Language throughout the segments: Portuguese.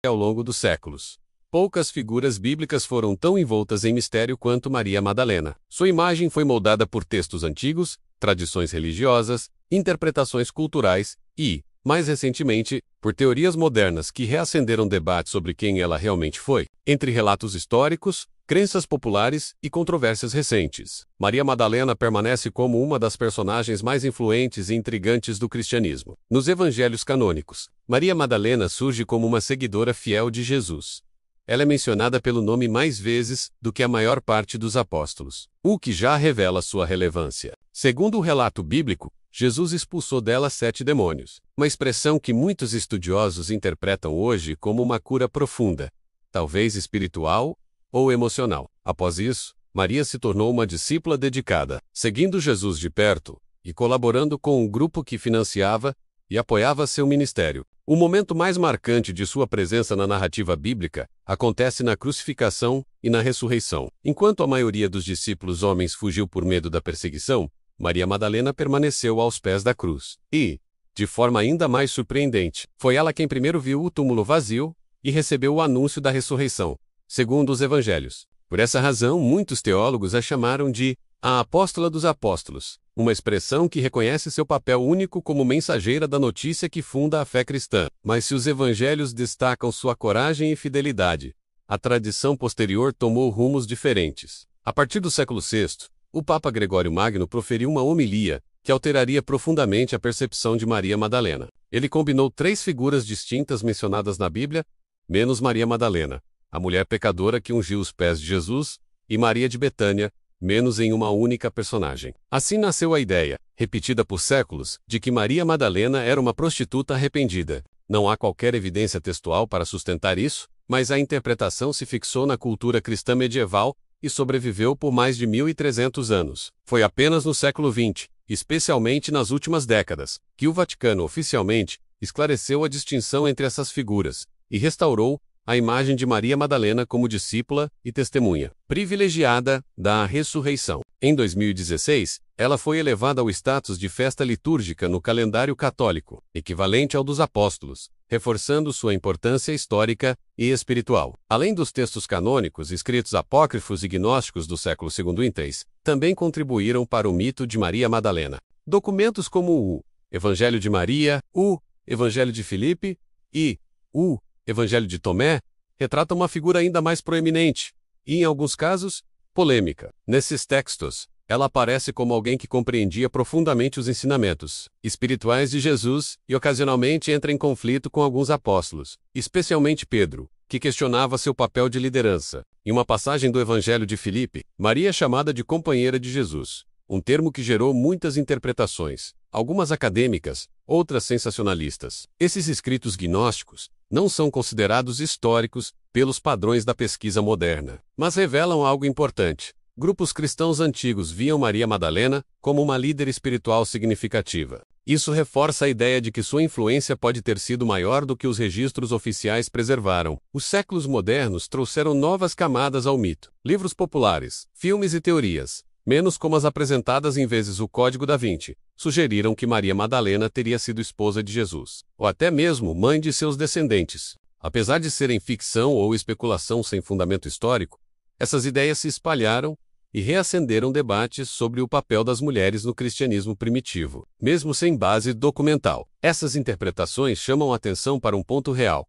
ao longo dos séculos. Poucas figuras bíblicas foram tão envoltas em mistério quanto Maria Madalena. Sua imagem foi moldada por textos antigos, tradições religiosas, interpretações culturais e, mais recentemente, por teorias modernas que reacenderam debates sobre quem ela realmente foi. Entre relatos históricos, crenças populares e controvérsias recentes, Maria Madalena permanece como uma das personagens mais influentes e intrigantes do cristianismo. Nos evangelhos canônicos, Maria Madalena surge como uma seguidora fiel de Jesus. Ela é mencionada pelo nome mais vezes do que a maior parte dos apóstolos, o que já revela sua relevância. Segundo o relato bíblico, Jesus expulsou dela 7 demônios, uma expressão que muitos estudiosos interpretam hoje como uma cura profunda, talvez espiritual ou emocional. Após isso, Maria se tornou uma discípula dedicada, seguindo Jesus de perto e colaborando com um grupo que financiava e apoiava seu ministério. O momento mais marcante de sua presença na narrativa bíblica acontece na crucificação e na ressurreição. Enquanto a maioria dos discípulos homens fugiu por medo da perseguição, Maria Madalena permaneceu aos pés da cruz. E, de forma ainda mais surpreendente, foi ela quem primeiro viu o túmulo vazio e recebeu o anúncio da ressurreição, segundo os evangelhos. Por essa razão, muitos teólogos a chamaram de a apóstola dos apóstolos, uma expressão que reconhece seu papel único como mensageira da notícia que funda a fé cristã. Mas se os evangelhos destacam sua coragem e fidelidade, a tradição posterior tomou rumos diferentes. A partir do século VI, o Papa Gregório Magno proferiu uma homilia que alteraria profundamente a percepção de Maria Madalena. Ele combinou 3 figuras distintas mencionadas na Bíblia, menos Maria Madalena, a mulher pecadora que ungiu os pés de Jesus, e Maria de Betânia, menos em uma única personagem. Assim nasceu a ideia, repetida por séculos, de que Maria Madalena era uma prostituta arrependida. Não há qualquer evidência textual para sustentar isso, mas a interpretação se fixou na cultura cristã medieval e sobreviveu por mais de 1.300 anos. Foi apenas no século XX, especialmente nas últimas décadas, que o Vaticano oficialmente esclareceu a distinção entre essas figuras e restaurou a imagem de Maria Madalena como discípula e testemunha privilegiada da ressurreição. Em 2016, ela foi elevada ao status de festa litúrgica no calendário católico, equivalente ao dos apóstolos, reforçando sua importância histórica e espiritual. Além dos textos canônicos, escritos apócrifos e gnósticos do século II e III, também contribuíram para o mito de Maria Madalena. Documentos como o Evangelho de Maria, o Evangelho de Filipe e o Evangelho de Tomé retratam uma figura ainda mais proeminente e, em alguns casos, polêmica. Nesses textos, ela aparece como alguém que compreendia profundamente os ensinamentos espirituais de Jesus e ocasionalmente entra em conflito com alguns apóstolos, especialmente Pedro, que questionava seu papel de liderança. Em uma passagem do Evangelho de Filipe, Maria é chamada de companheira de Jesus, um termo que gerou muitas interpretações, algumas acadêmicas, outras sensacionalistas. Esses escritos gnósticos não são considerados históricos pelos padrões da pesquisa moderna, mas revelam algo importante. Grupos cristãos antigos viam Maria Madalena como uma líder espiritual significativa. Isso reforça a ideia de que sua influência pode ter sido maior do que os registros oficiais preservaram. Os séculos modernos trouxeram novas camadas ao mito. Livros populares, filmes e teorias, menos como as apresentadas em vezes o Código da Vinci, sugeriram que Maria Madalena teria sido esposa de Jesus, ou até mesmo mãe de seus descendentes. Apesar de serem ficção ou especulação sem fundamento histórico, essas ideias se espalharam e reacenderam debates sobre o papel das mulheres no cristianismo primitivo, mesmo sem base documental. Essas interpretações chamam a atenção para um ponto real.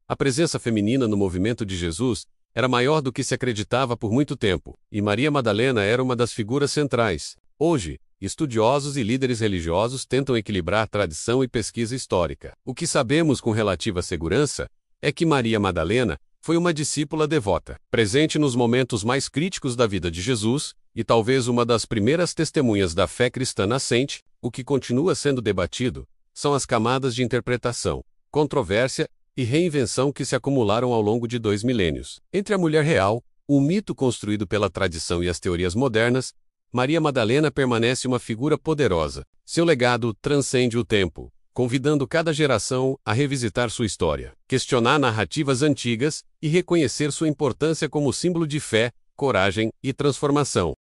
A presença feminina no movimento de Jesus era maior do que se acreditava por muito tempo, e Maria Madalena era uma das figuras centrais. Hoje, estudiosos e líderes religiosos tentam equilibrar tradição e pesquisa histórica. O que sabemos com relativa segurança é que Maria Madalena foi uma discípula devota, presente nos momentos mais críticos da vida de Jesus, e talvez uma das primeiras testemunhas da fé cristã nascente. O que continua sendo debatido são as camadas de interpretação, controvérsia e reinvenção que se acumularam ao longo de 2 milênios. Entre a mulher real, o mito construído pela tradição e as teorias modernas, Maria Madalena permanece uma figura poderosa. Seu legado transcende o tempo, convidando cada geração a revisitar sua história, questionar narrativas antigas e reconhecer sua importância como símbolo de fé, coragem e transformação.